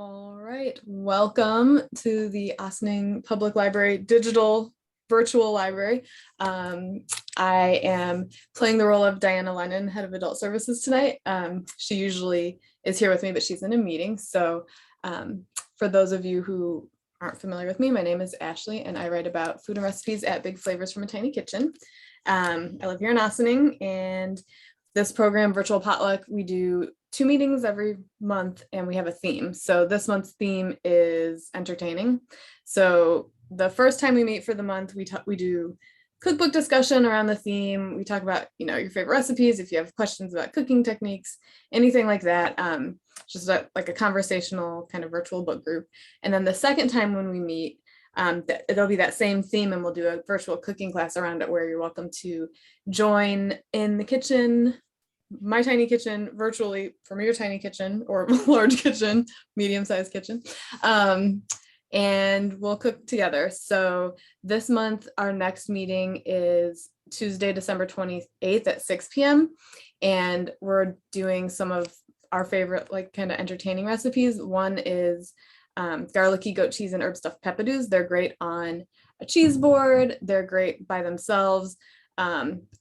All right, welcome to the Ossining Public Library digital virtual library. I am playing the role of Diana Lennon, head of adult services tonight. She usually is here with me, but she's in a meeting. So for those of you who aren't familiar with me, my name is Ashley and I write about food and recipes at Big Flavors from a Tiny Kitchen. I live here in Ossining, and this program, Virtual Potluck, we do 2 meetings every month and we have a theme. So this month's theme is entertaining. So the first time we meet for the month, we do cookbook discussion around the theme. We talk about, your favorite recipes, if you have questions about cooking techniques, anything like that. Just like a conversational kind of virtual book group. And then the second time when we meet, it'll be that same theme, and we'll do a virtual cooking class around it where you're welcome to join in the kitchen, my tiny kitchen, virtually from your tiny kitchen or large kitchen, medium-sized kitchen. And we'll cook together. So this month, our next meeting is Tuesday, December 28th at 6 p.m. And we're doing some of our favorite, kind of entertaining recipes. One is garlicky goat cheese and herb stuffed peppadews. They're great on a cheese board. They're great by themselves.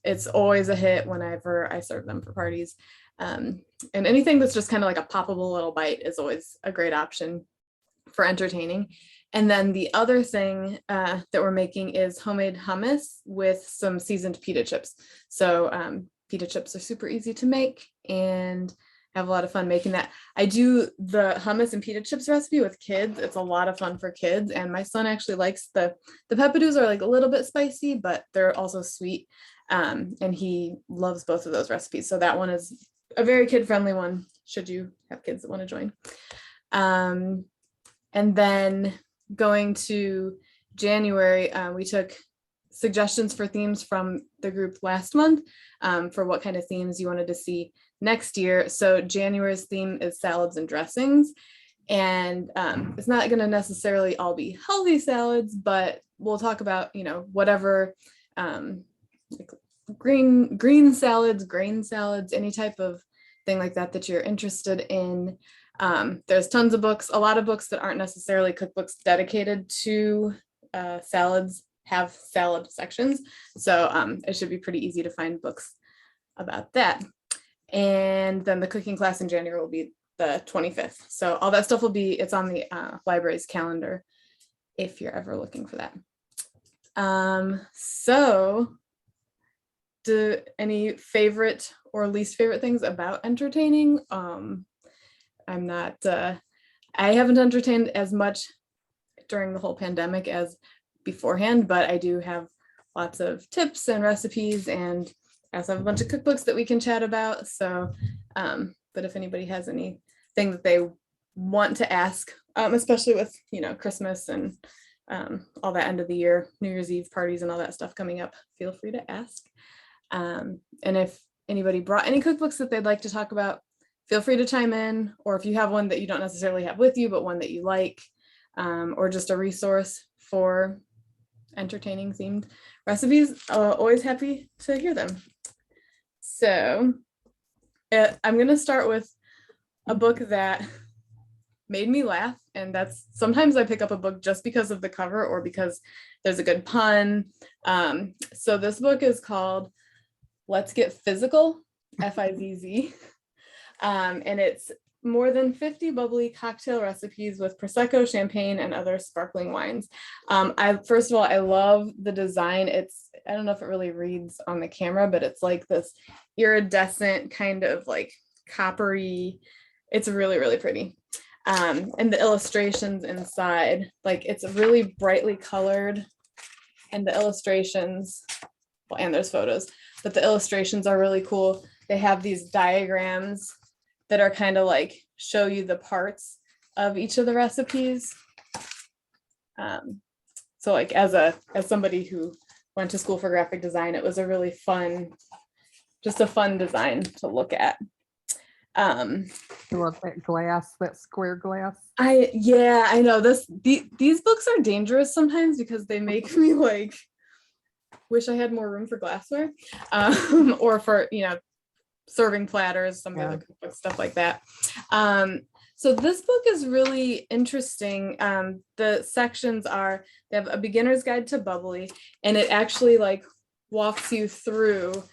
It's always a hit whenever I serve them for parties. And anything that's just kind of like a poppable little bite is always a great option for entertaining. And then the other thing that we're making is homemade hummus with some seasoned pita chips. So pita chips are super easy to make and have a lot of fun making that. I do the hummus and pita chips recipe with kids. It's a lot of fun for kids. And my son actually likes the peppadews are like a little bit spicy, but they're also sweet. And he loves both of those recipes. So that one is a very kid-friendly one, should you have kids that want to join. And then going to January, we took suggestions for themes from the group last month for what kind of themes you wanted to see next year. So January's theme is salads and dressings. And it's not going to necessarily all be healthy salads, but we'll talk about, whatever like green salads, grain salads, any type of thing like that you're interested in. There's tons of books, a lot of books that aren't necessarily cookbooks dedicated to salads have salad sections. So it should be pretty easy to find books about that. And then the cooking class in January will be the 25th. So all that stuff it's on the library's calendar if you're ever looking for that. So do any favorite or least favorite things about entertaining? I'm not, I haven't entertained as much during the whole pandemic as beforehand, but I do have lots of tips and recipes, and I also have a bunch of cookbooks that we can chat about. So, but if anybody has anything that they want to ask, especially with, Christmas and all that end of the year, New Year's Eve parties and all that stuff coming up, feel free to ask. And if anybody brought any cookbooks that they'd like to talk about, feel free to chime in, or if you have one that you don't necessarily have with you, but one that you like, or just a resource for entertaining themed recipes, always happy to hear them. So I'm going to start with a book that made me laugh, and that's sometimes I pick up a book just because of the cover or because there's a good pun. So this book is called Let's Get Physical, Fizz. And it's more than 50 bubbly cocktail recipes with Prosecco, champagne, and other sparkling wines. First of all, I love the design. I don't know if it really reads on the camera, but it's like this iridescent kind of like coppery. It's really, really pretty. And the illustrations inside, it's really brightly colored, and the illustrations, well, and there's photos, but the illustrations are really cool. They have these diagrams that are kind of show you the parts of each of the recipes. So as somebody who went to school for graphic design, it was a really fun design to look at. I love that glass, that square glass. I know these books are dangerous sometimes because they make me wish I had more room for glassware, or for serving platters, some of the other cookbooks, stuff like that. So this book is really interesting. The sections are, they have a beginner's guide to bubbly, and it actually like walks you through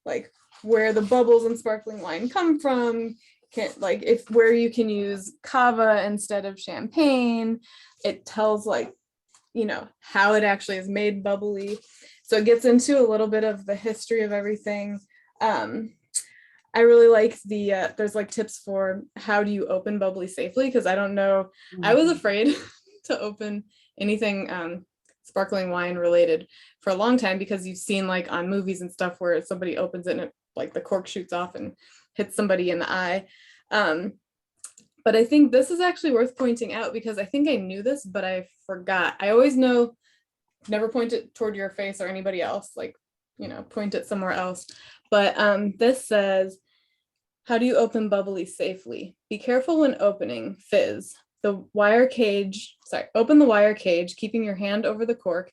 like where the bubbles in sparkling wine come from, like if where you can use cava instead of champagne. It tells like, you know, how it actually is made bubbly. So it gets into a little bit of the history of everything. I really like the there's like tips for how do you open bubbly safely, because I don't know, I was afraid to open anything sparkling wine related for a long time, because you've seen like on movies and stuff where somebody opens it and it, like the cork shoots off and hits somebody in the eye. But I think this is actually worth pointing out, because I think I knew this, but I forgot. I always know, never point it toward your face or anybody else, like, you know, point it somewhere else. But this says, how do you open bubbly safely? Be careful when opening. Fizz. Open the wire cage, keeping your hand over the cork.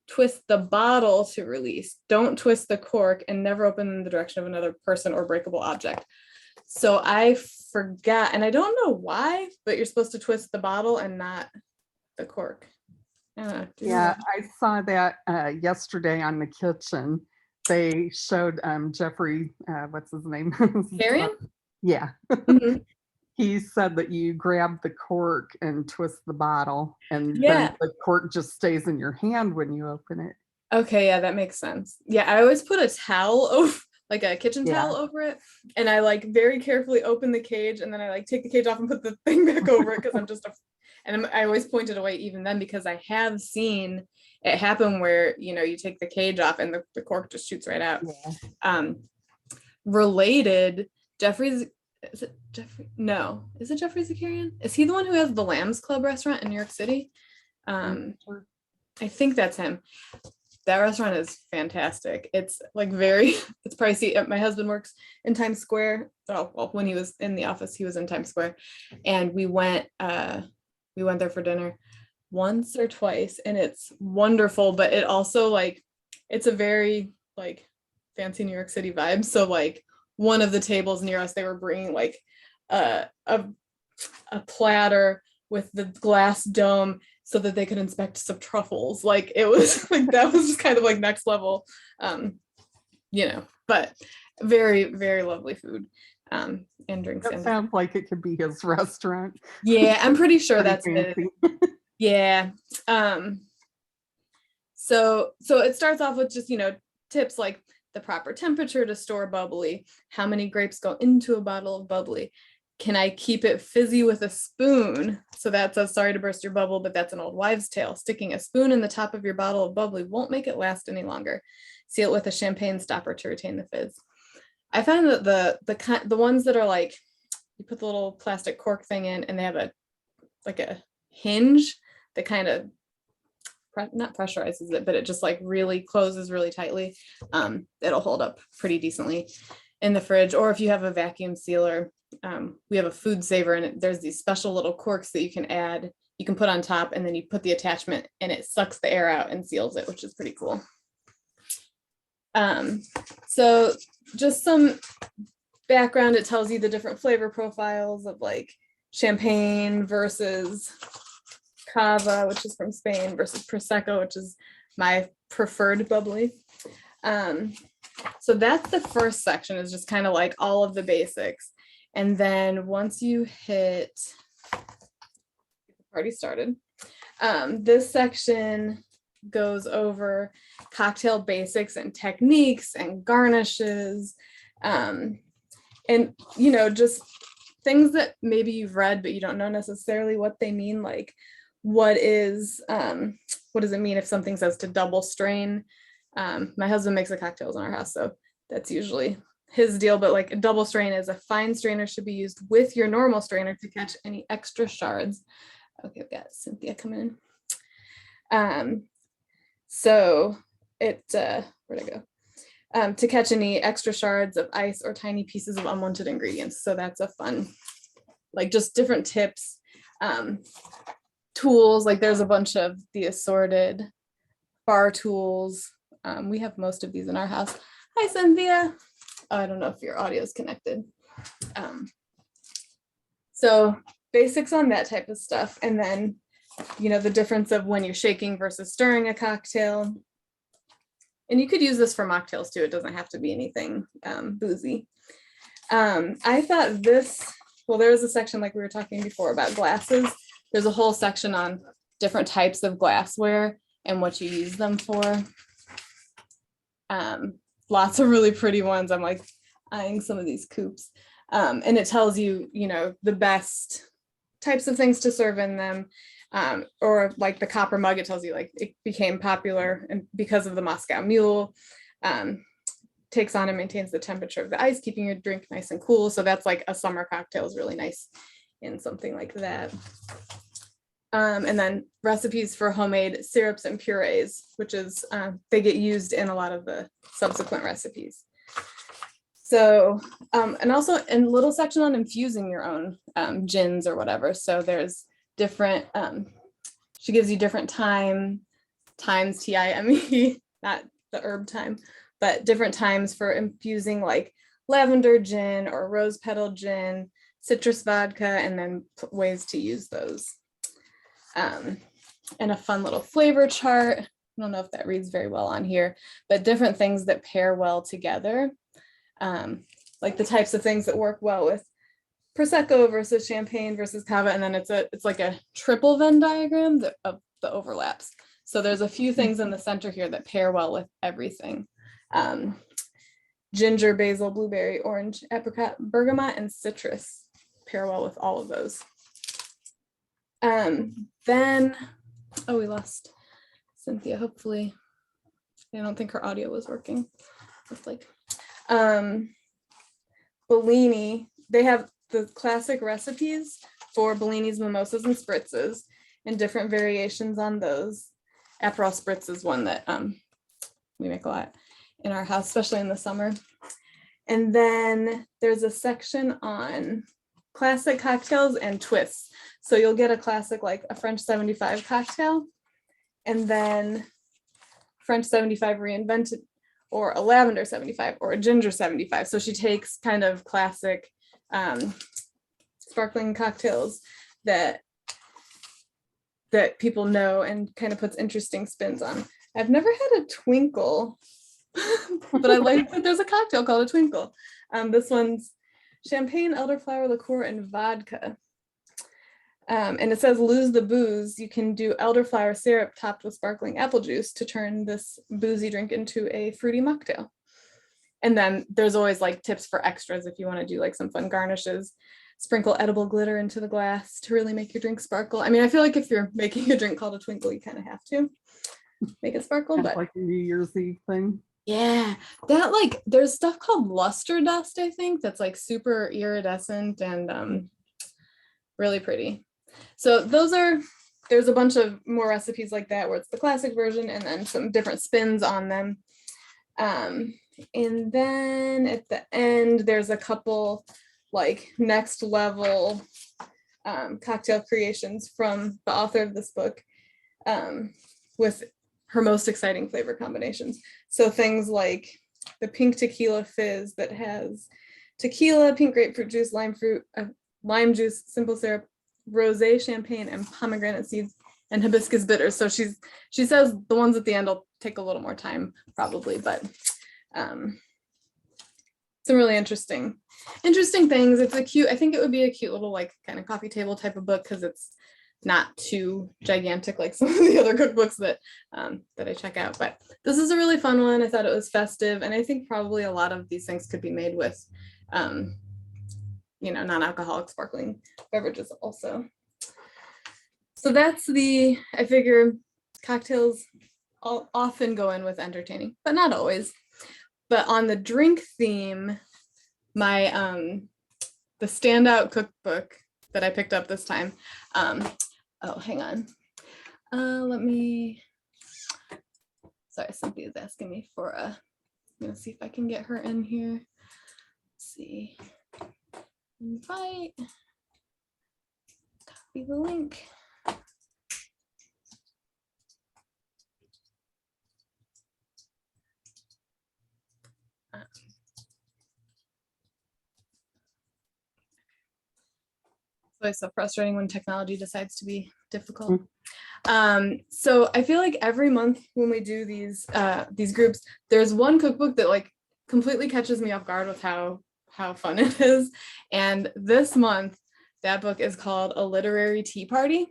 Twist the bottle to release. Don't twist the cork, and never open in the direction of another person or breakable object. So I forgot, and I don't know why, but you're supposed to twist the bottle and not the cork. Yeah, I saw that yesterday on the kitchen. They showed Jeffrey, what's his name? Marion? Yeah. Mm-hmm. He said that you grab the cork and twist the bottle, and Yeah. then the cork just stays in your hand when you open it. Okay, yeah, that makes sense. Yeah, I always put a towel over, like a kitchen towel over it, and I like very carefully open the cage, and then I like take the cage off and put the thing back over it, because I'm just I always point it away even then, because I have seen it happen where, you know, you take the cage off and the cork just shoots right out. Yeah. Related, Jeffrey's, is it Jeffrey? No, is it Jeffrey Zakarian? Is he the one who has the Lambs Club restaurant in New York City? I think that's him. That restaurant is fantastic. It's like it's pricey. My husband works in Times Square. Oh, well, when he was in the office, he was in Times Square, and we went there for dinner once or twice, and it's wonderful. But it also like, it's a very like fancy New York City vibe. So like one of the tables near us, they were bringing like a platter with the glass dome, so that they could inspect some truffles. Like it was like, that was just kind of like next level, you know, but very, very lovely food and drinks. That sounds like it could be his restaurant. Yeah, I'm pretty sure that's it. Yeah. So it starts off with just, you know, tips like the proper temperature to store bubbly, how many grapes go into a bottle of bubbly. Can I keep it fizzy with a spoon? So that says, sorry to burst your bubble, but that's an old wives' tale. Sticking a spoon in the top of your bottle of bubbly won't make it last any longer. Seal it with a champagne stopper to retain the fizz. I find that the ones that are like, you put the little plastic cork thing in, and they have a hinge that kind of not pressurizes it, but it just like really closes really tightly. It'll hold up pretty decently in the fridge. Or if you have a vacuum sealer, we have a food saver, and there's these special little corks that you can add, you can put on top, and then you put the attachment and it sucks the air out and seals it, which is pretty cool. So just some background, it tells you the different flavor profiles of like champagne versus cava, which is from Spain, versus prosecco, which is my preferred bubbly. So that's the first section, is just kind of like all of the basics. And then once you hit get the party started, this section goes over cocktail basics and techniques and garnishes, and you know, just things that maybe you've read but you don't know necessarily what they mean. Like what does it mean if something says to double strain? My husband makes the cocktails in our house, so that's usually his deal, but like a double strain is a fine strainer should be used with your normal strainer to catch any extra shards. Okay, I've got Cynthia coming in. So it, where'd I go? To catch any extra shards of ice or tiny pieces of unwanted ingredients. So that's a fun, like just different tips, tools, like there's a bunch of the assorted bar tools. We have most of these in our house. Hi, Cynthia. I don't know if your audio is connected. So basics on that type of stuff. And then, the difference of when you're shaking versus stirring a cocktail. And you could use this for mocktails too. It doesn't have to be anything boozy. I thought there was a section like we were talking before about glasses. There's a whole section on different types of glassware and what you use them for. Lots of really pretty ones. I'm like eyeing some of these coupes. And it tells you, the best types of things to serve in them. Or like the copper mug, it tells you like it became popular and because of the Moscow Mule. Takes on and maintains the temperature of the ice, keeping your drink nice and cool. So that's like a summer cocktail is really nice in something like that. And then recipes for homemade syrups and purees, which is, they get used in a lot of the subsequent recipes. So, and also in a little section on infusing your own gins or whatever. So there's different, she gives you different times, TIME, not the herb time, but different times for infusing like lavender gin or rose petal gin, citrus vodka, and then ways to use those. And a fun little flavor chart. I don't know if that reads very well on here, but different things that pair well together. Like the types of things that work well with Prosecco versus champagne versus cava. And then it's like a triple Venn diagram of the overlaps. So there's a few things in the center here that pair well with everything. Ginger, basil, blueberry, orange, apricot, bergamot, and citrus pair well with all of those. Then, we lost Cynthia, hopefully. I don't think her audio was working. It's like, Bellini, they have the classic recipes for Bellini's mimosas and spritzes and different variations on those. Aperol spritz is one that we make a lot in our house, especially in the summer. And then there's a section on classic cocktails and twists. So you'll get a classic, like a French 75 cocktail, and then French 75 reinvented, or a lavender 75, or a ginger 75. So she takes kind of classic sparkling cocktails that people know and kind of puts interesting spins on. I've never had a twinkle, but I like that there's a cocktail called a twinkle. This one's champagne, elderflower liqueur, and vodka. And it says, lose the booze. You can do elderflower syrup topped with sparkling apple juice to turn this boozy drink into a fruity mocktail. And then there's always like tips for extras if you want to do like some fun garnishes. Sprinkle edible glitter into the glass to really make your drink sparkle. I mean, I feel like if you're making a drink called a twinkle, you kind of have to make it sparkle. Kind but of like a New Year's Eve thing. Yeah, that like there's stuff called luster dust, I think, that's like super iridescent and really pretty. So there's a bunch of more recipes like that where it's the classic version and then some different spins on them. And then at the end, there's a couple like next level cocktail creations from the author of this book with her most exciting flavor combinations. So things like the pink tequila fizz that has tequila, pink grapefruit juice, lime juice, simple syrup, rosé, champagne, and pomegranate seeds, and hibiscus bitters. So she says the ones at the end will take a little more time probably, but some really interesting things. It's I think it would be a cute little like kind of coffee table type of book because it's not too gigantic like some of the other cookbooks that I check out. But this is a really fun one. I thought it was festive, and I think probably a lot of these things could be made with non-alcoholic sparkling beverages also. So that's I figure cocktails often go in with entertaining, but not always. But on the drink theme, my the standout cookbook that I picked up this time. Hang on. Sorry, Cynthia's asking me for I'm gonna see if I can get her in here. Let's see. Invite. Copy the link. always so frustrating when technology decides to be difficult. So I feel like every month when we do these groups, there's one cookbook that like completely catches me off guard with how fun it is. And this month, that book is called A Literary Tea Party.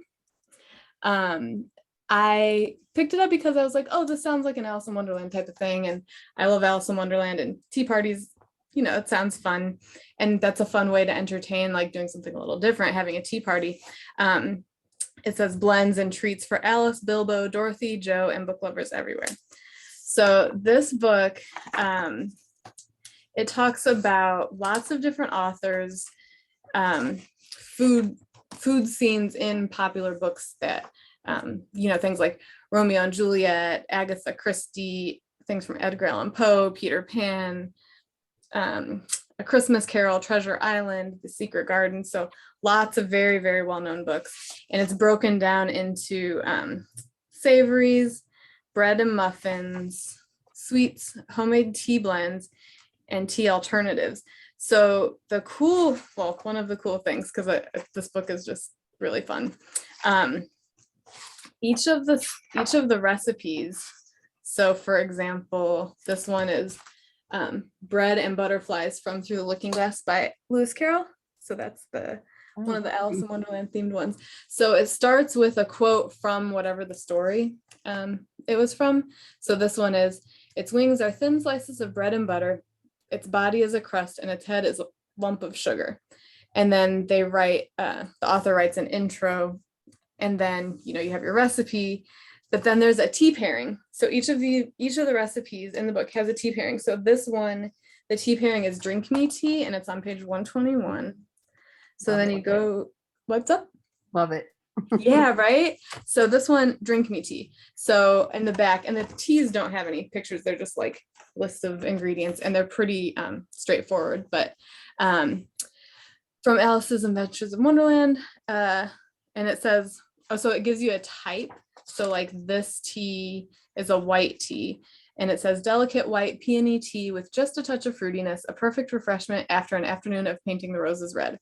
I picked it up because I was like, oh, this sounds like an Alice in Wonderland type of thing. And I love Alice in Wonderland, and tea parties, you know, it sounds fun. And that's a fun way to entertain, like doing something a little different, having a tea party. It says blends and treats for Alice, Bilbo, Dorothy, Joe, and book lovers everywhere. So this book, it talks about lots of different authors, food scenes in popular books that, you know, things like Romeo and Juliet, Agatha Christie, things from Edgar Allan Poe, Peter Pan, A Christmas Carol, Treasure Island, The Secret Garden. So lots of very, very well-known books. And it's broken down into savories, bread and muffins, sweets, homemade tea blends, and tea alternatives. So one of the cool things, because this book is just really fun. Each of the recipes. So for example, this one is Bread and Butterflies from Through the Looking Glass by Lewis Carroll. So that's one of the Alice in Wonderland themed ones. So it starts with a quote from whatever the story it was from. So this one is, its wings are thin slices of bread and butter, its body is a crust, and its head is a lump of sugar. And then they write, the author writes an intro, and then, you know, you have your recipe, but then there's a tea pairing. So each of the recipes in the book has a tea pairing. So this one, the tea pairing is Drink Me Tea, and it's on page 121. So then you go, what's up? Love it. Yeah, right? So this one, Drink Me Tea. So in the back, and the teas don't have any pictures. They're just like lists of ingredients, and they're pretty straightforward. But from Alice's Adventures in Wonderland, and it says, so it gives you a type. So like this tea is a white tea, and it says delicate white peony tea with just a touch of fruitiness, a perfect refreshment after an afternoon of painting the roses red.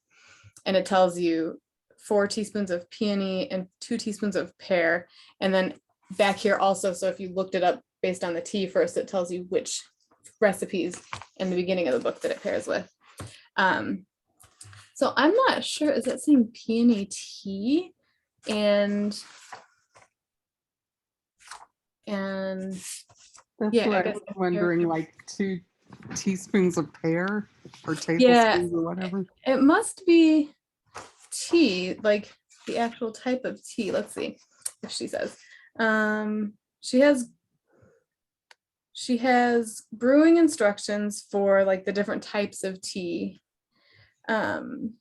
And it tells you 4 teaspoons of peony and 2 teaspoons of pear. And then back here also, so if you looked it up based on the tea first, it tells you which recipes in the beginning of the book that it pairs with. So I'm not sure, is it saying peony tea? And That's yeah, what I I guess was wondering, like 2 teaspoons of pear or tablespoons Yeah. or whatever. It must be tea, like the actual type of tea. Let's see if she says. She has brewing instructions for like the different types of tea. In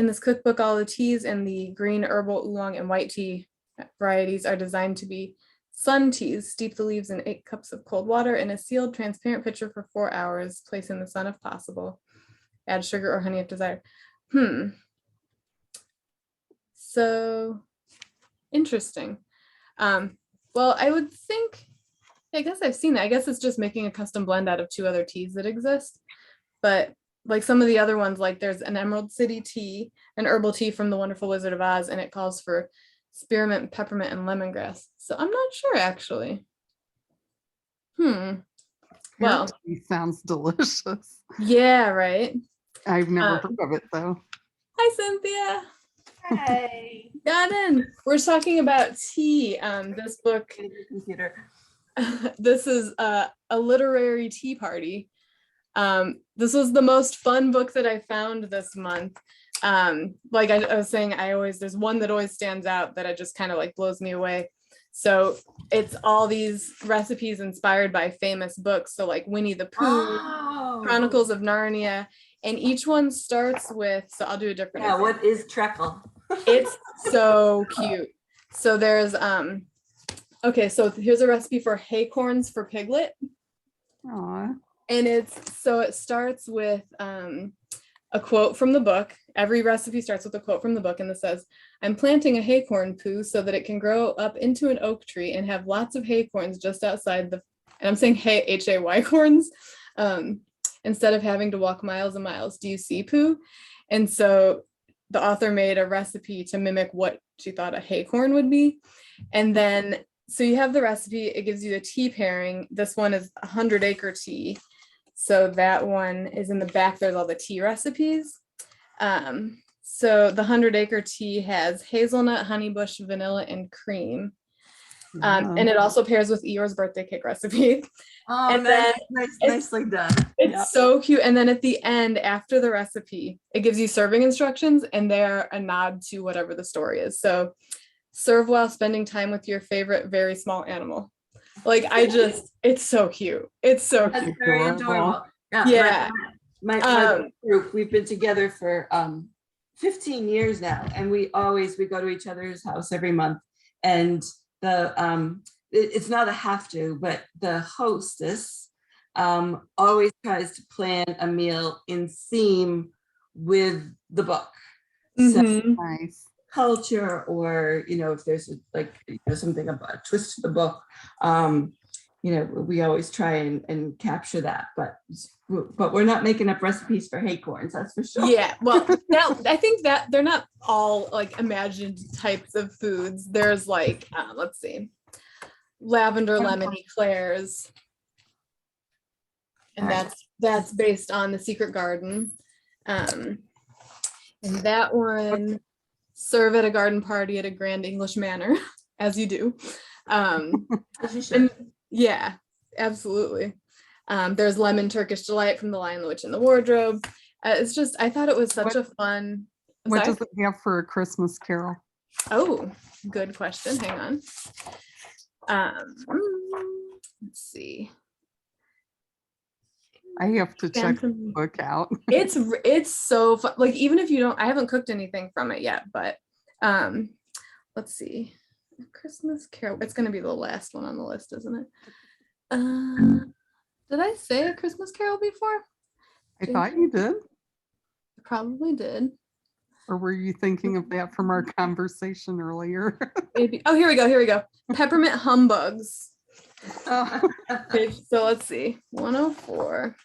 this cookbook, all the teas in the green, herbal, oolong, and white tea varieties are designed to be sun teas. Steep the leaves in 8 cups of cold water in a sealed, transparent pitcher for 4 hours. Place in the sun if possible. Add sugar or honey if desired. So interesting. Well, I would think, I guess I've seen that. I guess it's just making a custom blend out of 2 other teas that exist. But like some of the other ones, like there's an Emerald City tea, an herbal tea from the Wonderful Wizard of Oz, and it calls for spearmint, peppermint, and lemongrass. So I'm not sure actually. Well, tea sounds delicious. Yeah, right. I've never heard of it though. Hi, Cynthia. Hey. Got in. We're talking about tea. This book. Computer. This is a literary tea party. This was the most fun book that I found this month. Like I was saying, there's one that always stands out that it just kind of like blows me away. So it's all these recipes inspired by famous books. So like Winnie the Pooh, Chronicles of Narnia, and each one starts with, so I'll do a different example. What is treacle? It's so cute. So there's, okay, so here's a recipe for haycorns for Piglet. Aww. And it starts with a quote from the book. Every recipe starts with a quote from the book, and it says, I'm planting a haycorn, Pooh, so that it can grow up into an oak tree and have lots of haycorns just outside and I'm saying hay, H-A-Y corns, instead of having to walk miles and miles. Do you see, Pooh? And so the author made a recipe to mimic what she thought a haycorn would be. And then, so you have the recipe, it gives you the tea pairing. This one is 100 Acre Tea. So that one is in the back, there's all the tea recipes. So the 100 Acre Tea has hazelnut, honeybush, vanilla, and cream. And it also pairs with Eeyore's birthday cake recipe. Oh, And nice, then nicely done. It's Yeah. so cute. And then at the end, after the recipe, it gives you serving instructions, and they're a nod to whatever the story is. So serve while spending time with your favorite very small animal. Like, it's so cute. It's so That's cute. very Adorable. adorable. Yeah. My group, we've been together for 15 years now, and we go to each other's house every month, and it's not a have to, but the hostess always tries to plan a meal in theme with the book. So Mhm. Nice. culture, or if there's something about a twist to the book, we always try and capture that, but we're not making up recipes for haycorns, that's for sure. Yeah, well, now I think that they're not all like imagined types of foods. There's like, let's see, lavender, lemon, eclairs, and that's based on The Secret Garden. And that one, serve at a garden party at a grand English manor, as you do. As you should. And yeah, absolutely. There's lemon Turkish delight from The Lion, the Witch, and the Wardrobe. It's just, I thought it was such a fun. What Sorry? does it have for a Christmas carol? Oh, good question. Hang on. Let's see. I have to check the book out. It's so fun. Like, even if you don't, I haven't cooked anything from it yet, but let's see. Christmas Carol. It's gonna be the last one on the list, isn't it? Did I say A Christmas Carol before? I thought you did. I probably did. Or were you thinking of that from our conversation earlier? Maybe. Oh, here we go. Peppermint Humbugs. Oh, So let's see. 104.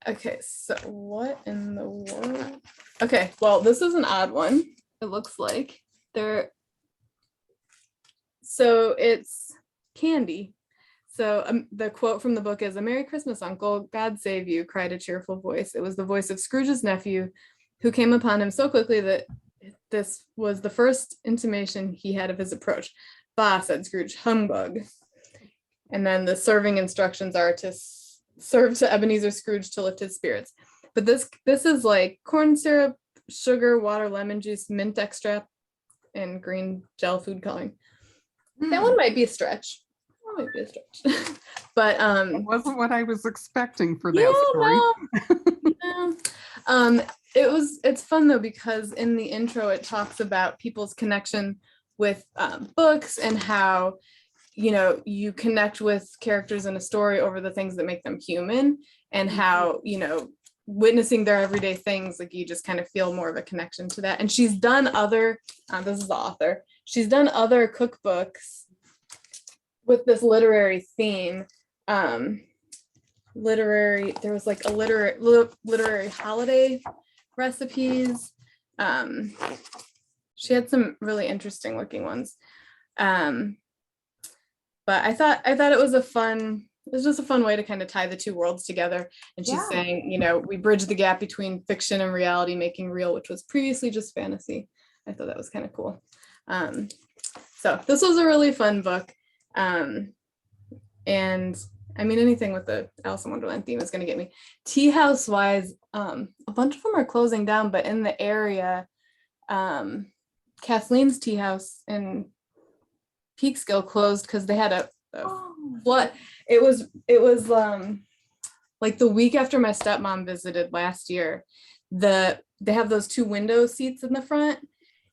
Okay, so what in the world? Okay, well, this is an odd one. It looks like so it's candy. So the quote from the book is, "A Merry Christmas, Uncle. God save you," cried a cheerful voice. It was the voice of Scrooge's nephew, who came upon him so quickly that this was the first intimation he had of his approach. "Bah," said Scrooge, "humbug." And then the serving instructions are to serve to Ebenezer Scrooge to lift his spirits. But this is like corn syrup, sugar, water, lemon juice, mint extract, and green gel food coloring. That one might be a stretch. But it wasn't what I was expecting for that story. No. It's fun though, because in the intro it talks about people's connection with books, and how you connect with characters in a story over the things that make them human, and how witnessing their everyday things, like, you just kind of feel more of a connection to that. And she's done other this is the author, she's done other cookbooks with this literary theme. There was like a literary holiday recipes. She had some really interesting looking ones. But I thought it was just a fun way to kind of tie the two worlds together. And she's saying, we bridge the gap between fiction and reality, making real, which was previously just fantasy. I thought that was kind of cool. So this was a really fun book. And I mean, anything with the Alice in Wonderland theme is going to get me. Tea house wise, a bunch of them are closing down, but in the area, Kathleen's Tea House in Peekskill closed because they had a flood. It was like the week after my stepmom visited last year. They have those two window seats in the front,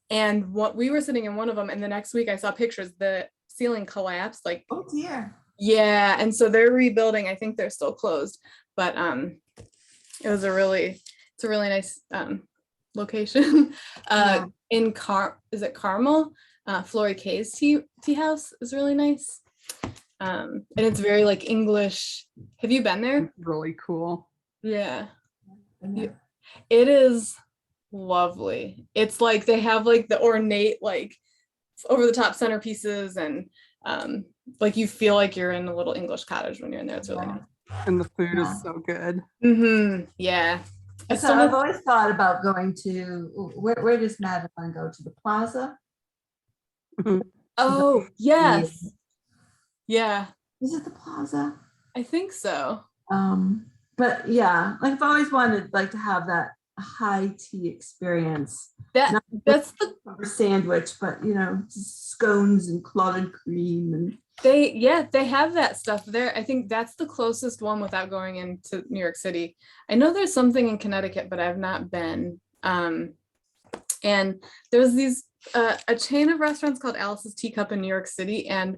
and we were sitting in one of them, and the next week I saw pictures, the ceiling collapsed. Like, oh dear. Yeah, and so they're rebuilding. I think they're still closed, but it's a really nice location. In is it Carmel? Flory Kay's tea house is really nice. And it's very like English. Have you been there? Really cool. Yeah. It is lovely. It's like they have like the ornate, like over the top centerpieces, and like you feel like you're in a little English cottage when you're in there. It's really nice. And the food Yeah. is so good. Yeah. So I've always thought about going to, where does Madeline go to? The plaza? Oh, yes. Yeah, Is it the plaza? I think so. But yeah, like I've always wanted like to have that high tea experience. That's the Sandwich, but you know, just scones and clotted cream and they have that stuff there. I think that's the closest one without going into New York City. I know there's something in Connecticut, but I've not been. And there's these a chain of restaurants called Alice's Teacup in New York City, and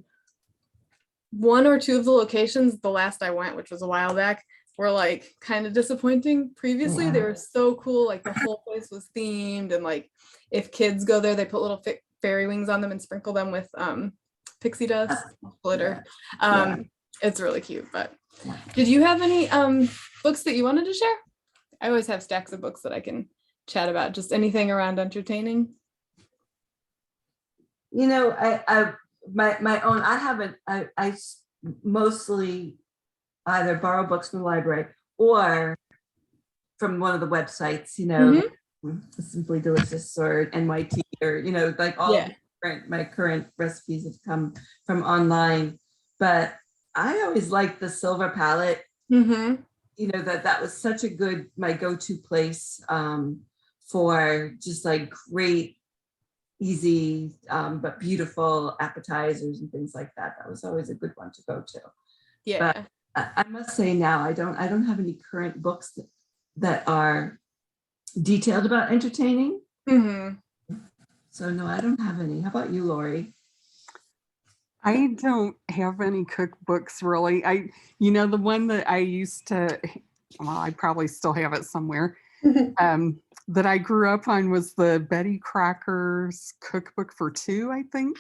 one or two of the locations, the last I went, which was a while back, were like kind of disappointing previously. They were so cool, like the whole place was themed, and like if kids go there, they put little fairy wings on them and sprinkle them with pixie dust, glitter. It's really cute. But did you have any books that you wanted to share? I always have stacks of books that I can chat about, just anything around entertaining. you know, my own, I mostly either borrow books from the library or from one of the websites, you know, Simply Delicious or NYT, or, you know, like all of my current recipes have come from online. But I always liked the Silver Palette. You know, that was such a good, my go-to place for just like great, easy, but beautiful appetizers and things like that. That was always a good one to go to. Yeah. But I must say now, I don't have any current books that are detailed about entertaining. So no, I don't have any. How about you, Lori? I don't have any cookbooks really. You know, the one that I used to, well, I probably still have it somewhere, that I grew up on was the Betty Crocker's Cookbook for Two, I think.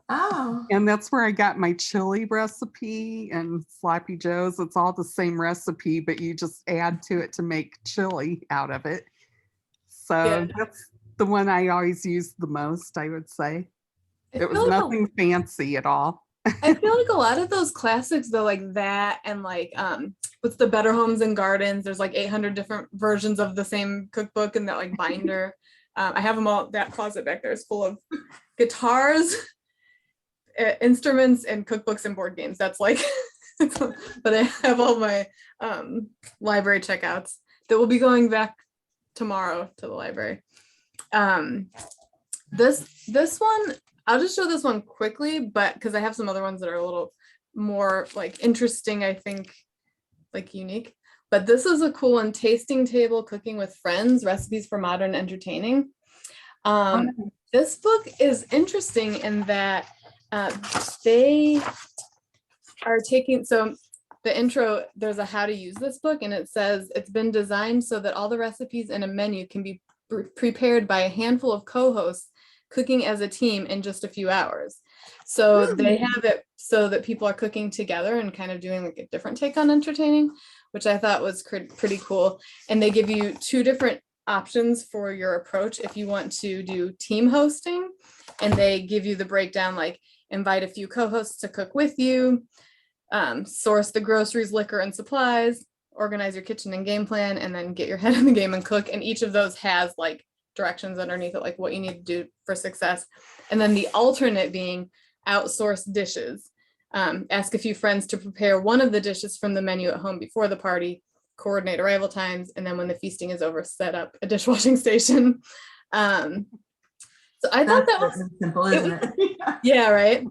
Oh. And that's where I got my chili recipe and Sloppy Joe's. It's all the same recipe, but you just add to it to make chili out of it. So that's the one I always used the most, I would say. It was nothing fancy at all. I feel like a lot of those classics though, like that, and like what's the Better Homes and Gardens, there's like 800 different versions of the same cookbook in that like binder. I have them all. That closet back there is full of guitars, instruments, and cookbooks and board games. That's like but I have all my library checkouts that will be going back tomorrow to the library. This one, I'll just show this one quickly, but because I have some other ones that are a little more like interesting, I think, like unique. But this is a cool one: Tasting Table Cooking with Friends, Recipes for Modern Entertaining. This book is interesting in that they are taking, so the intro, there's a how to use this book, and it says it's been designed so that all the recipes in a menu can be prepared by a handful of co-hosts cooking as a team in just a few hours. So they have it so that people are cooking together and kind of doing like a different take on entertaining, which I thought was pretty cool. And they give you two different options for your approach if you want to do team hosting, and they give you the breakdown, like invite a few co-hosts to cook with you, source the groceries, liquor, and supplies, organize your kitchen and game plan, and then get your head in the game and cook. And each of those has like directions underneath it, like what you need to do for success. And then the alternate being outsource dishes. Ask a few friends to prepare one of the dishes from the menu at home before the party, coordinate arrival times, and then when the feasting is over, set up a dishwashing station. So I thought that was simple, isn't it? Yeah, right.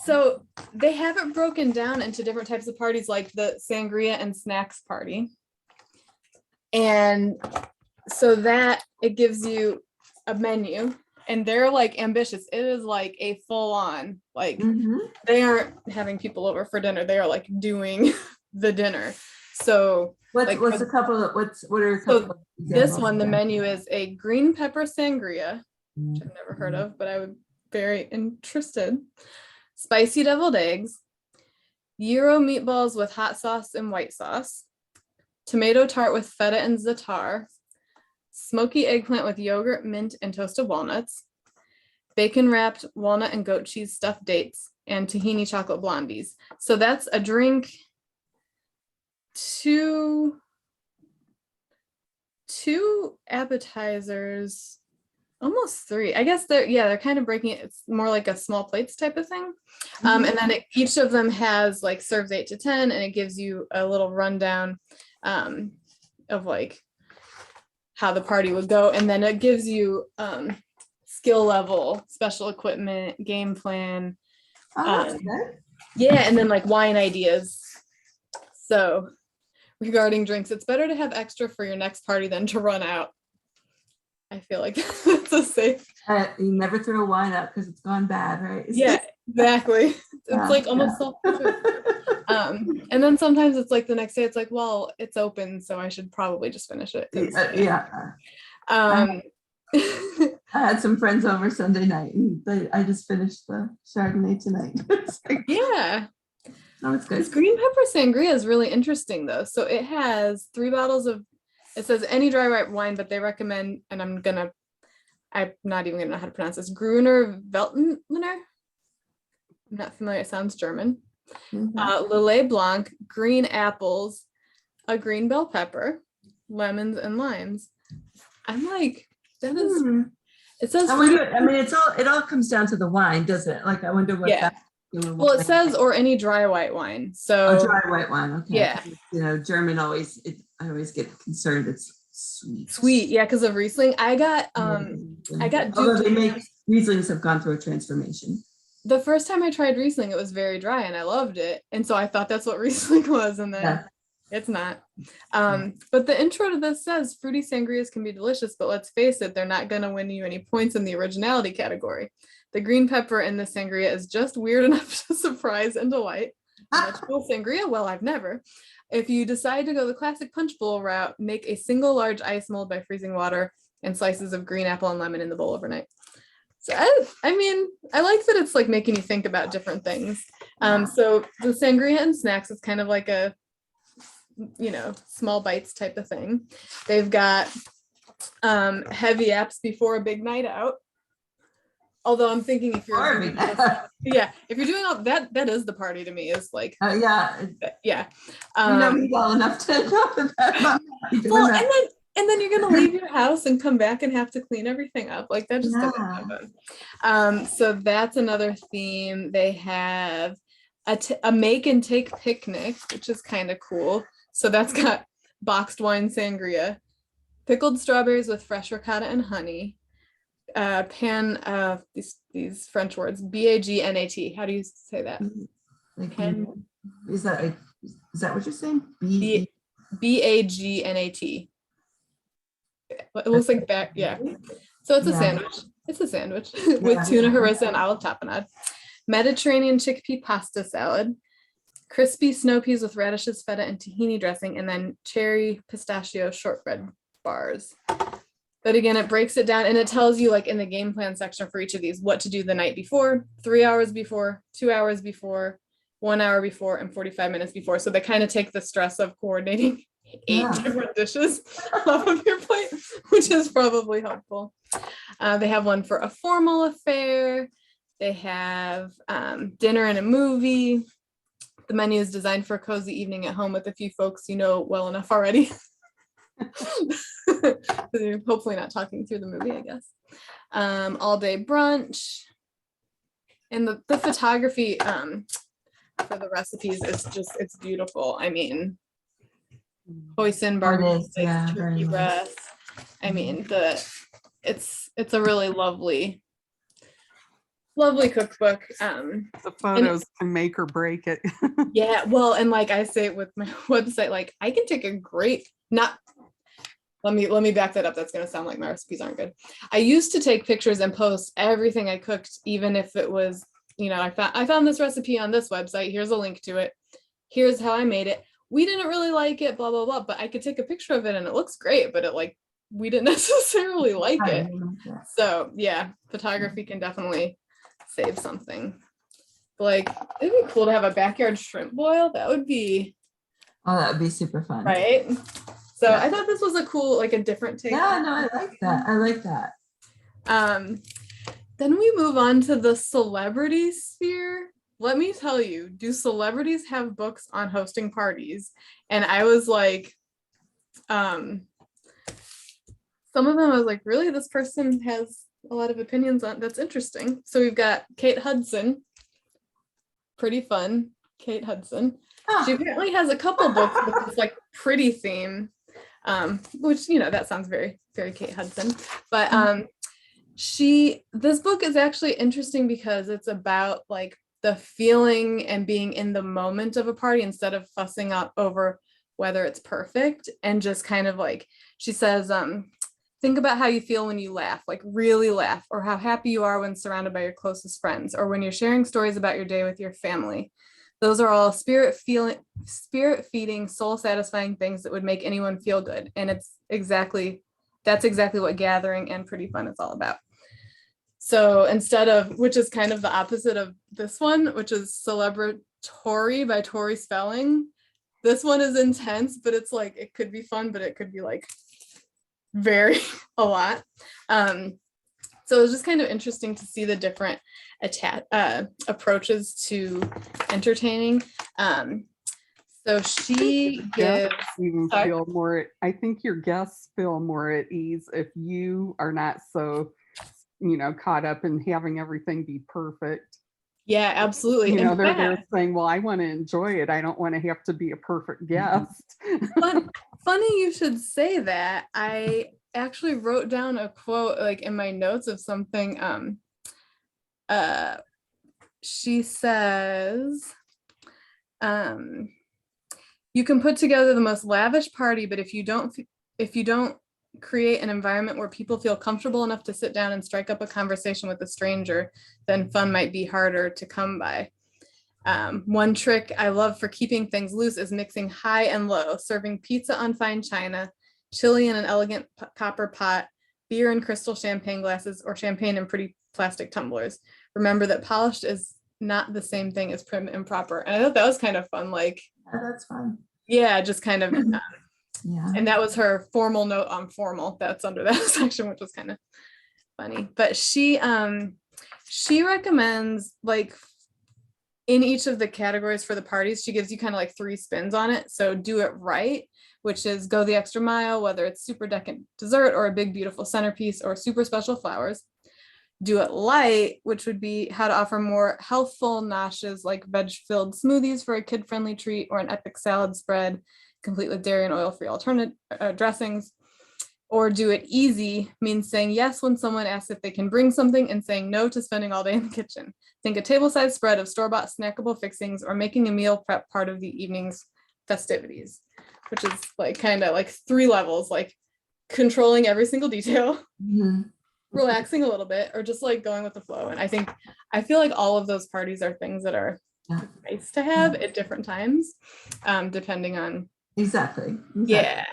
So they have it broken down into different types of parties, like the Sangria and Snacks party. And so that it gives you a menu, and they're like ambitious. It is like a full-on, like they aren't having people over for dinner. They are like doing the dinner. So what are a couple of this one, the menu is a green pepper sangria, which I've never heard of, but I would be very interested. Spicy deviled eggs, gyro meatballs with hot sauce and white sauce, tomato tart with feta and za'atar, smoky eggplant with yogurt, mint, and toasted walnuts, bacon wrapped walnut and goat cheese stuffed dates, and tahini chocolate blondies. So that's a drink, two appetizers, almost three. I guess they're kind of breaking it. It's more like a small plates type of thing. And then each of them has like serves 8 to 10, and it gives you a little rundown of like how the party would go. And then it gives you skill level, special equipment, game plan. That's good. Yeah, and then like wine ideas. So regarding drinks, it's better to have extra for your next party than to run out. I feel like that's a safe. You never throw wine out because it's gone bad, right? Yeah, exactly. It's like almost self-fulfilling. And then sometimes it's like the next day it's like, well, it's open, so I should probably just finish it. I had some friends over Sunday night, and I just finished the Chardonnay tonight. Yeah. Oh, it's good. This green pepper sangria is really interesting though. So it has 3 bottles of, it says any dry white wine, but they recommend, and I'm not even gonna know how to pronounce this, Gruner Veltliner. I'm not familiar, it sounds German. Lillet Blanc, green apples, a green bell pepper, lemons, and limes. I'm like, that is, it says, it all comes down to the wine, doesn't it? Like, I wonder what that. Well, it says, or any dry white wine. So dry white wine. Okay. Yeah. You know, German I always get concerned. It's sweet. Sweet, yeah, because of Riesling. I got Although Rieslings have gone through a transformation. The first time I tried Riesling, it was very dry, and I loved it, and so I thought that's what Riesling was, and then it's not. But the intro to this says fruity sangrias can be delicious, but let's face it, they're not going to win you any points in the originality category. The green pepper in the sangria is just weird enough to surprise and delight. Vegetable sangria? Well, I've never. If you decide to go the classic punch bowl route, make a single large ice mold by freezing water and slices of green apple and lemon in the bowl overnight. So I mean, I like that it's like making you think about different things. So the Sangria and Snacks is kind of like a, you know, small bites type of thing. They've got heavy apps before a big night out. Although I'm thinking if you're doing all that is the party to me, is like yeah. You know me well enough to know that. Well, and then you're gonna leave your house and come back and have to clean everything up. Like that just doesn't happen. So that's another theme. They have a make and take picnic, which is kind of cool. So that's got boxed wine sangria, pickled strawberries with fresh ricotta and honey, these French words, BAGNAT. How do you say that? Is that what you're saying? BAGNAT. It looks like back, yeah. So it's a sandwich. It's a sandwich with tuna, harissa, and olive tapenade. Mediterranean chickpea pasta salad, crispy snow peas with radishes, feta, and tahini dressing, and then cherry pistachio shortbread bars. But again, it breaks it down and it tells you, like in the game plan section for each of these, what to do the night before, 3 hours before, 2 hours before, 1 hour before, and 45 minutes before. So they kind of take the stress of coordinating 8 different dishes off of your plate, which is probably helpful. They have one for a formal affair. They have dinner and a movie. The menu is designed for a cozy evening at home with a few folks you know well enough already. You're hopefully not talking through the movie, I guess. All day brunch. And the photography for the recipes is just, it's beautiful. I mean, hoisin, barbecue sticks, turkey breast. I mean, it's a really lovely cookbook. The photos can make or break it. Yeah, well, and like I say with my website, like I can take a great, let me back that up. That's going to sound like my recipes aren't good. I used to take pictures and post everything I cooked, even if it was, you know, I found this recipe on this website. Here's a link to it. Here's how I made it. We didn't really like it, blah, blah, blah, but I could take a picture of it and it looks great, but we didn't necessarily like it. So yeah, photography can definitely save something. Like, it'd be cool to have a backyard shrimp boil. That would be super fun. Right? So Yeah. I thought this was a cool, like a different take. Yeah, no, I like that. I like that. Then we move on to the celebrity sphere. Let me tell you, do celebrities have books on hosting parties? And I was like, some of them I was like, really? This person has a lot of opinions on, that's interesting. So we've got Kate Hudson, pretty fun, Kate Hudson. She apparently has a couple books with this like pretty theme, which, you know, that sounds very, very Kate Hudson. But this book is actually interesting because it's about like the feeling and being in the moment of a party instead of fussing up over whether it's perfect, and just kind of like, she says, think about how you feel when you laugh, like really laugh, or how happy you are when surrounded by your closest friends, or when you're sharing stories about your day with your family. Those are all spirit feeding, soul satisfying things that would make anyone feel good. And that's exactly what gathering and pretty fun is all about. So instead of, which is kind of the opposite of this one, which is celebratory by Tori Spelling, this one is intense, but it's like, it could be fun, but it could be like very a lot. So it was just kind of interesting to see the different approaches to entertaining. So she gives, even feel more, I think your guests feel more at ease if you are not so, you know, caught up in having everything be perfect. yeah, absolutely. You know, In they're fact, saying, well, I want to enjoy it. I don't want to have to be a perfect guest. funny you should say that. I actually wrote down a quote like in my notes of something. She says, you can put together the most lavish party, but if you don't create an environment where people feel comfortable enough to sit down and strike up a conversation with a stranger, then fun might be harder to come by. One trick I love for keeping things loose is mixing high and low, serving pizza on fine china, chili in an elegant copper pot, beer in crystal champagne glasses, or champagne in pretty plastic tumblers. Remember that polished is not the same thing as prim and proper. And I thought that was kind of fun. Like, Yeah, that's fun. yeah, just kind of, Yeah. and that was her formal note on formal. That's under that section, which was kind of funny. But she recommends, like, in each of the categories for the parties, she gives you kind of like 3 spins on it. So do it right, which is go the extra mile, whether it's super decadent dessert or a big, beautiful centerpiece or super special flowers. Do it light, which would be how to offer more healthful noshes like veg-filled smoothies for a kid-friendly treat, or an epic salad spread complete with dairy and oil-free alternate dressings. Or do it easy means saying yes when someone asks if they can bring something and saying no to spending all day in the kitchen. Think a table-sized spread of store-bought snackable fixings, or making a meal prep part of the evening's festivities, which is like kind of like 3 levels, like controlling every single detail, relaxing a little bit, or just like going with the flow. And I feel like all of those parties are things that are nice to have at different times, depending on Exactly. yeah.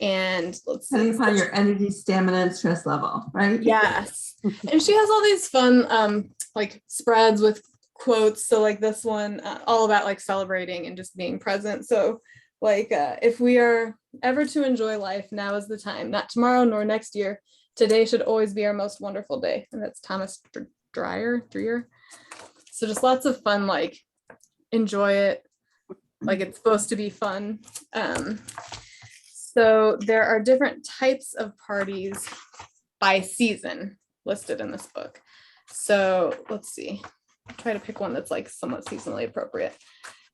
And let's see. Depending upon your energy, stamina, and stress level, right? Yes. And she has all these fun like spreads with quotes. So like this one, all about like celebrating and just being present. So like if we are ever to enjoy life, now is the time, not tomorrow nor next year. Today should always be our most wonderful day. And that's Thomas Dreyer. So just lots of fun, like enjoy it. Like it's supposed to be fun. So there are different types of parties by season listed in this book. So let's see. I'll try to pick one that's like somewhat seasonally appropriate.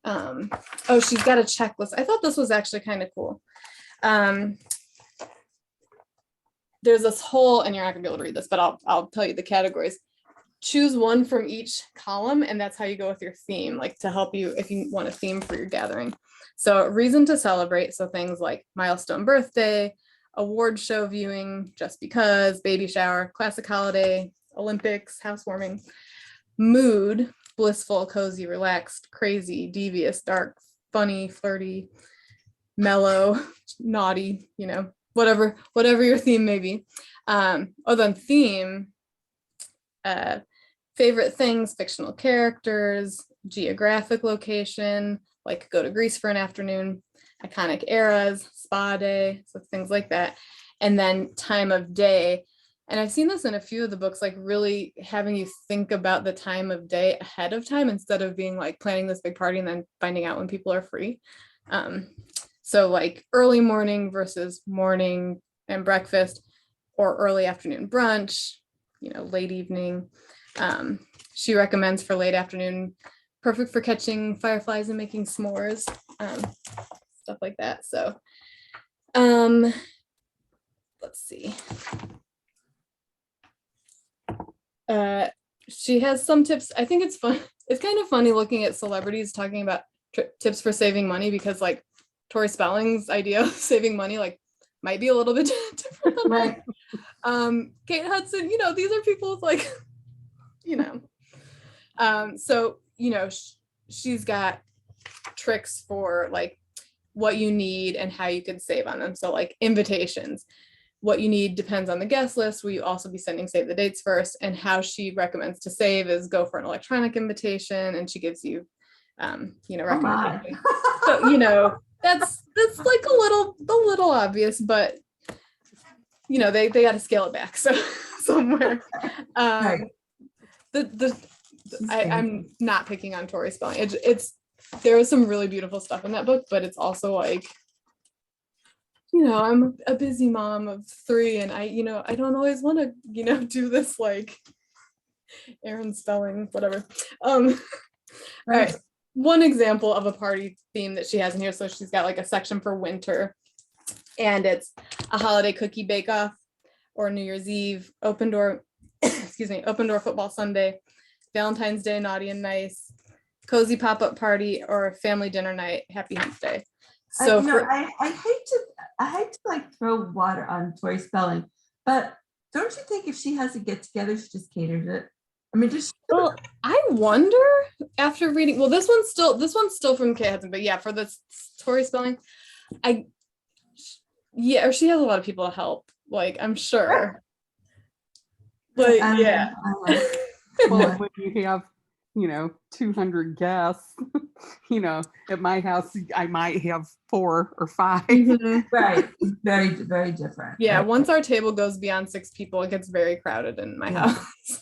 Oh, she's got a checklist. I thought this was actually kind of cool. There's this whole, and you're not gonna be able to read this, but I'll tell you the categories. Choose one from each column, and that's how you go with your theme, like to help you if you want a theme for your gathering. So reason to celebrate, so things like milestone birthday, award show viewing, just because, baby shower, classic holiday, Olympics, housewarming. Mood, blissful, cozy, relaxed, crazy, devious, dark, funny, flirty, mellow, naughty, you know, whatever your theme may be. Then theme, favorite things, fictional characters, geographic location, like go to Greece for an afternoon, iconic eras, spa day, so things like that. And then time of day. And I've seen this in a few of the books, like really having you think about the time of day ahead of time instead of being like planning this big party and then finding out when people are free. So like early morning versus morning and breakfast, or early afternoon brunch, late evening. She recommends for late afternoon, perfect for catching fireflies and making s'mores, stuff like that. So let's see. She has some tips. I think it's fun. It's kind of funny looking at celebrities talking about tips for saving money, because like Tori Spelling's idea of saving money like might be a little bit different than Right. Kate Hudson, these are people with like, so, she's got tricks for like what you need and how you could save on them. So like invitations, what you need depends on the guest list. Will you also be sending save the dates first? And how she recommends to save is go for an electronic invitation, and she gives you, recommendations. So, that's like a little obvious, but they got to scale it back. So somewhere, Right. I'm not picking on Tori Spelling. There was some really beautiful stuff in that book, but it's also like, I'm a busy mom of 3, and I don't always want to, do this like Aaron Spelling, whatever. All right. One example of a party theme that she has in here. So she's got like a section for winter, and it's a holiday cookie bake-off, or New Year's Eve, open door football Sunday, Valentine's Day, naughty and nice, cozy pop-up party, or family dinner night, happy hump day. So I hate to like throw water on Tori Spelling, but don't you think if she has a get together, she just caters it? I mean, well, I wonder after reading. Well, this one's still from Kate Hudson, but yeah, for the Tori Spelling, or she has a lot of people to help. Like, I'm sure. But yeah. Well, when you have 200 guests, at my house I might have 4 or 5. Mhm. Right. Very, very different. Yeah, right? once our table goes beyond 6 people, it gets very crowded in my Yeah. house.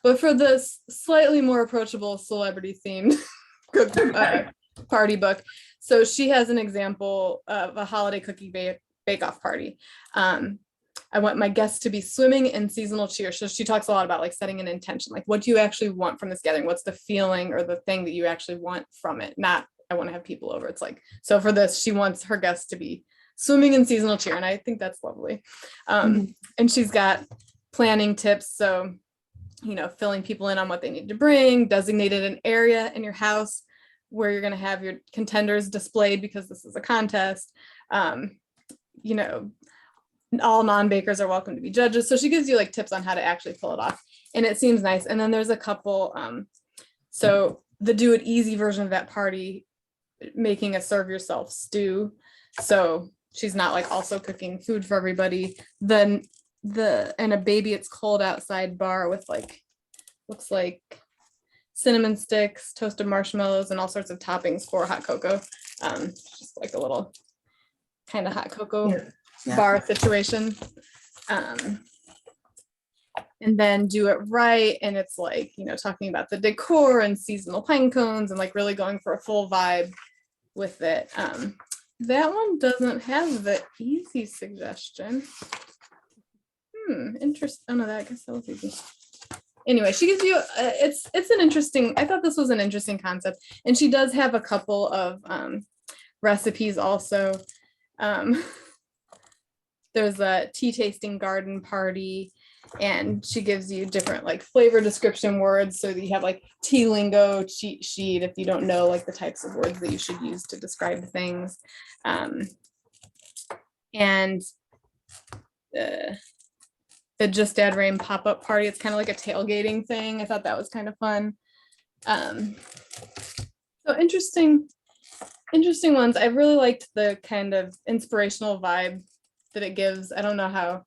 But for this slightly more approachable celebrity themed party book, so she has an example of a holiday cookie bake-off party. I want my guests to be swimming in seasonal cheer. So she talks a lot about like setting an intention, like what do you actually want from this gathering? What's the feeling or the thing that you actually want from it? Not, I want to have people over. It's like, so for this, she wants her guests to be swimming in seasonal cheer. And I think that's lovely. And she's got planning tips. So, filling people in on what they need to bring, designated an area in your house where you're going to have your contenders displayed because this is a contest. All non-bakers are welcome to be judges. So she gives you like tips on how to actually pull it off. And it seems nice. And then there's a couple, so the do it easy version of that party, making a serve yourself stew. So she's not like also cooking food for everybody. Then and a baby it's cold outside bar with like, looks like cinnamon sticks, toasted marshmallows, and all sorts of toppings for hot cocoa. Just like a little kind of hot cocoa bar situation. And then do it right, and it's like talking about the decor and seasonal pine cones and like really going for a full vibe with it. That one doesn't have the easy suggestion. Interesting. Oh no, I guess that was easy. Anyway, she gives you it's an interesting, I thought this was an interesting concept, and she does have a couple of recipes also. There's a tea tasting garden party, and she gives you different like flavor description words so that you have like tea lingo cheat sheet if you don't know like the types of words that you should use to describe things. And the Just Add Rain pop-up party, it's kind of like a tailgating thing. I thought that was kind of fun. So interesting ones. I really liked the kind of inspirational vibe that it gives. I don't know how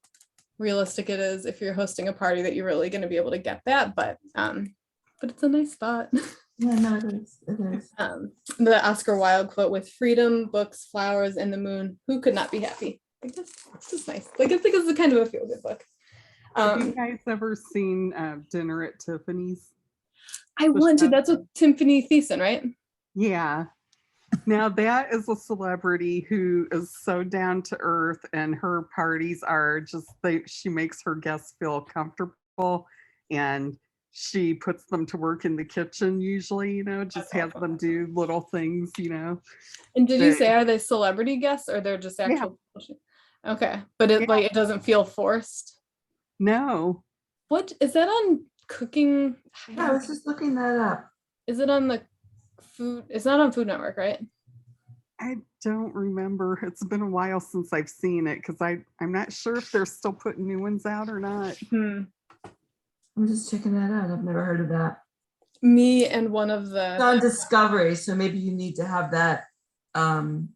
realistic it is if you're hosting a party that you're really going to be able to get that, but it's a nice thought. Yeah, no, it is. It is. The Oscar Wilde quote, with freedom, books, flowers, and the moon, who could not be happy? Like, this is nice. Like, I think it's a kind of a feel-good book. Have you guys ever seen Dinner at Tiffany's? I want to. That's with Tiffany Thiessen, right? Yeah. Now that is a celebrity who is so down to earth, and her parties are just, she makes her guests feel comfortable, and she puts them to work in the kitchen usually, you know, just has them do little things, you know. And did you say, are they celebrity guests or they're just actual? Yeah. Okay. But it like, it doesn't feel forced. No. What is that on Cooking? Yeah, I was just looking that up. Is it on the food? It's not on Food Network, right? I don't remember. It's been a while since I've seen it, because I'm not sure if they're still putting new ones out or not. I'm just checking that out. I've never heard of that. Me and one of the It's on Discovery, so maybe you need to have that. Original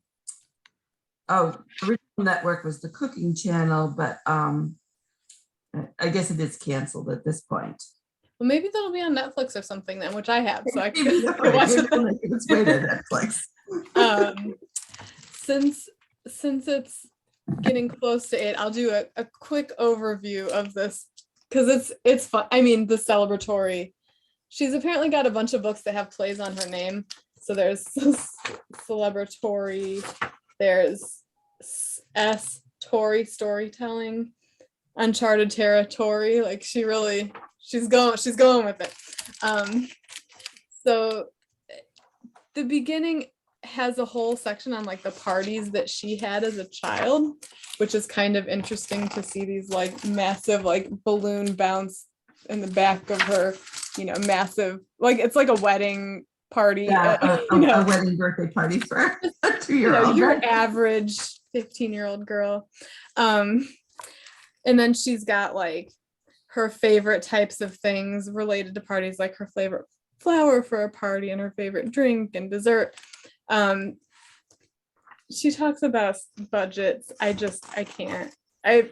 network was the Cooking Channel, but I guess it is canceled at this point. Well, maybe that'll be on Netflix or something then, which I have, so I can watch it. It's way to Netflix. Since it's getting close to 8, I'll do a quick overview of this because it's fun. I mean, the celebratory. She's apparently got a bunch of books that have plays on her name. So there's celebratory, there's Tory storytelling, uncharted territory. Like she's going with it. So the beginning has a whole section on like the parties that she had as a child, which is kind of interesting to see these like massive like balloon bounce in the back of her, you know, massive, like it's like a wedding party. Yeah, a wedding birthday party for a 2-year-old. You know, your average 15-year-old girl. And then she's got like her favorite types of things related to parties, like her favorite flower for a party and her favorite drink and dessert. She talks about budgets. I can't. I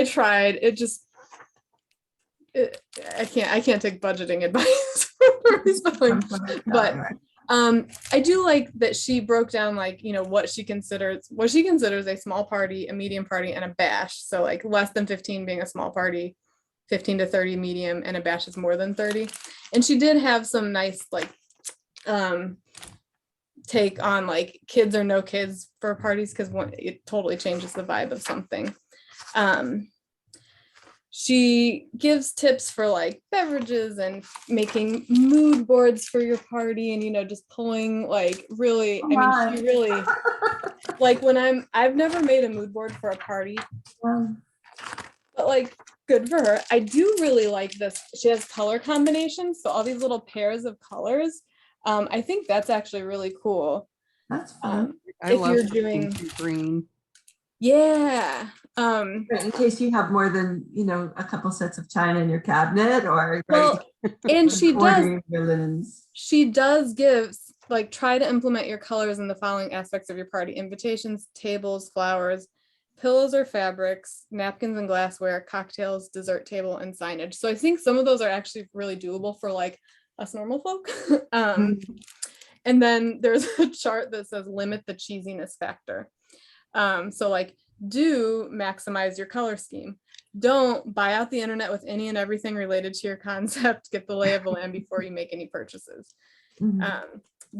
tried. I can't take budgeting advice. But I do like that she broke down like, you know, what she considers a small party, a medium party, and a bash. So like less than 15 being a small party, 15 to 30 medium, and a bash is more than 30. And she did have some nice like take on like kids or no kids for parties, because it totally changes the vibe of something. She gives tips for like beverages and making mood boards for your party, and, you know, just pulling like really, she really like I've never made a mood board for a party, but like good for her. I do really like this. She has color combinations, so all these little pairs of colors. I think that's actually really cool. That's fun. I love you're doing green. Yeah. In case you have more than, you know, a couple sets of china in your cabinet, or and she does give like, try to implement your colors in the following aspects of your party: invitations, tables, flowers, pillows or fabrics, napkins and glassware, cocktails, dessert table, and signage. So I think some of those are actually really doable for like us normal folk. And then there's a chart that says limit the cheesiness factor. So like, do maximize your color scheme. Don't buy out the internet with any and everything related to your concept. Get the lay of the land before you make any purchases.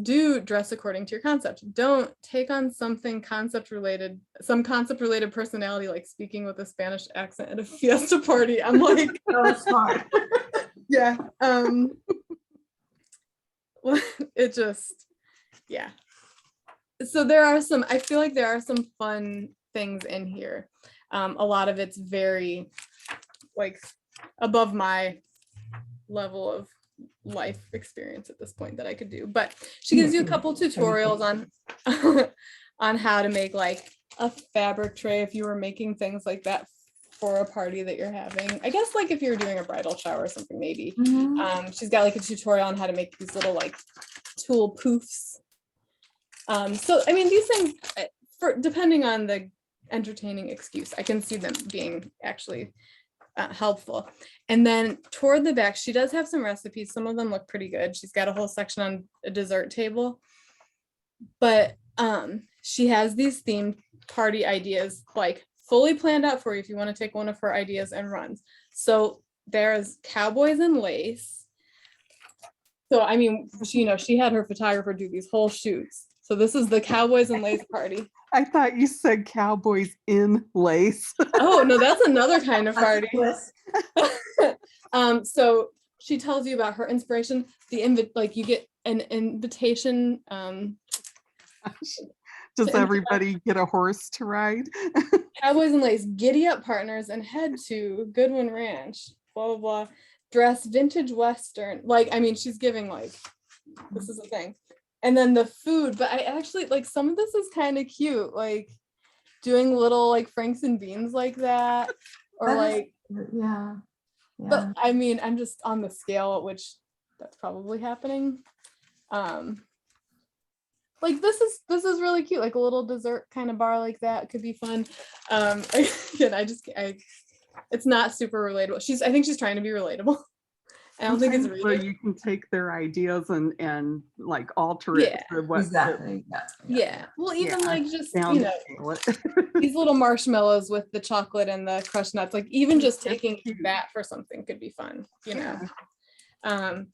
Do dress according to your concept. Don't take on some concept related personality, like speaking with a Spanish accent at a fiesta party. I'm like, oh, smart. Yeah. It just, yeah. So I feel like there are some fun things in here. A lot of it's very like above my level of life experience at this point that I could do, but she gives you a couple tutorials on how to make like a fabric tray if you were making things like that for a party that you're having. I guess like if you're doing a bridal shower or something, maybe. She's got like a tutorial on how to make these little like tulle poofs. So I mean, these things, for depending on the entertaining excuse, I can see them being actually helpful. And then toward the back, she does have some recipes. Some of them look pretty good. She's got a whole section on a dessert table, but she has these themed party ideas like fully planned out for you if you want to take one of her ideas and runs. So there's cowboys and lace. So I mean, she had her photographer do these whole shoots. So this is the cowboys and lace party. I thought you said cowboys in lace. Oh no, that's another kind of party. So she tells you about her inspiration. Like you get an invitation. Does everybody get a horse to ride? Cowboys and lace, giddy up partners and head to Goodwin Ranch, blah, blah, blah. Dress vintage Western. Like, I mean, she's giving like, this is a thing. And then the food, but I actually like some of this is kind of cute, like doing little like Franks and beans like that. Or like, yeah. But I mean, I'm just on the scale at which that's probably happening. Like this is really cute, like a little dessert kind of bar like that could be fun. Again, it's not super relatable. I think she's trying to be relatable. I don't think it's so you can take their ideas and like alter it for what exactly. Yeah. Well, even like just it. these little marshmallows with the chocolate and the crushed nuts, like even just taking that for something could be fun, And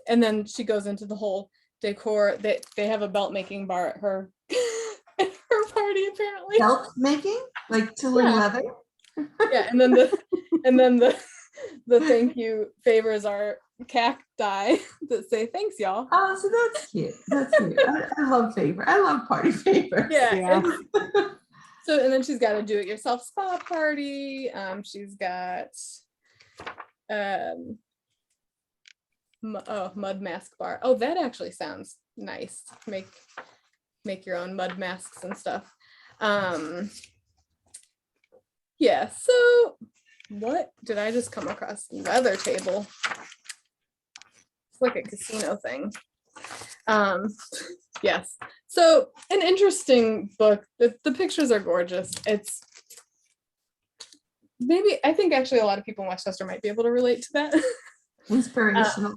then she goes into the whole decor. They have a belt making bar at her at her party apparently. Belt making, like tooling leather. Yeah, and then the thank you favors are cacti that say thanks y'all. Oh, so that's cute. That's cute. I love favor. I love party favor. Yeah. So and then she's got a do-it-yourself spa party. She's got mud mask bar. Oh, that actually sounds nice. Make your own mud masks and stuff. Yeah, so what did I just come across? Leather table. It's like a casino thing. Yes. So an interesting book. The pictures are gorgeous. It's I think actually a lot of people in Westchester might be able to relate to that. Inspirational.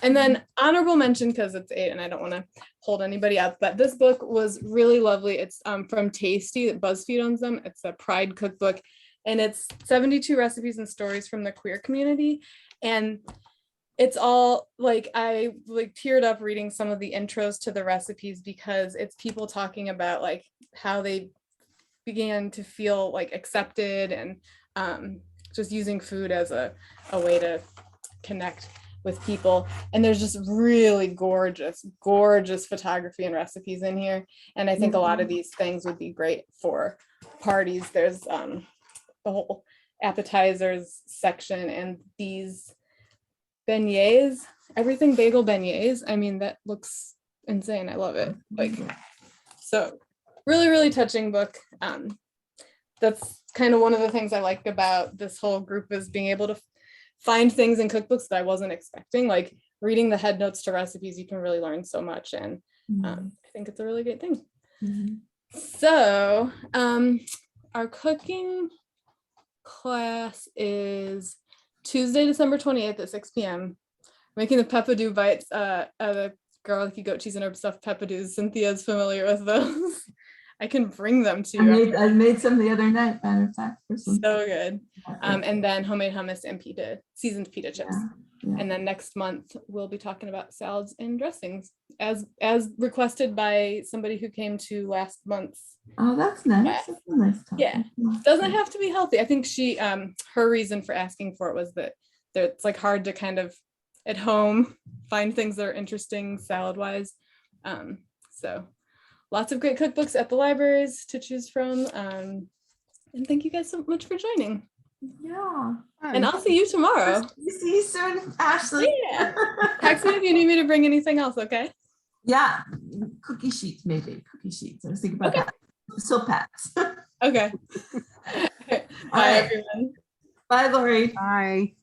And then honorable mention, because it's 8 and I don't want to hold anybody up, but this book was really lovely. It's from Tasty, BuzzFeed owns them. It's a Pride cookbook, and it's 72 recipes and stories from the queer community. And it's all like, I like teared up reading some of the intros to the recipes because it's people talking about like how they began to feel like accepted and just using food as a way to connect with people. And there's just really gorgeous photography and recipes in here. And I think a lot of these things would be great for parties. There's the whole appetizers section and these beignets, everything bagel beignets. I mean, that looks insane. I love it. Like, so really touching book. That's kind of one of the things I like about this whole group is being able to find things in cookbooks that I wasn't expecting. Like reading the head notes to recipes, you can really learn so much. And I think it's a really great thing. So our cooking class is Tuesday, December 28th at 6 p.m. Making the peppadew bites, the garlicky goat cheese and herb stuffed peppadews. Cynthia's familiar with those. I can bring them to you. I made some the other night, matter of fact. So good. And then homemade hummus and seasoned pita chips. Yeah. And then next month we'll be talking about salads and dressings as requested by somebody who came to last month's. Oh, that's nice. That's a nice topic. Yeah. Doesn't have to be healthy. I think she her reason for asking for it was that it's like hard to kind of at home find things that are interesting salad wise. So lots of great cookbooks at the libraries to choose from. And thank you guys so much for joining. Yeah. And I'll see you tomorrow. See you soon, Ashley. Yeah. Text me if you need me to bring anything else, okay? Yeah. Cookie sheets, maybe. Cookie sheets. I was thinking about that. Soap packs. Okay. Bye, everyone. Bye, Lori. Bye.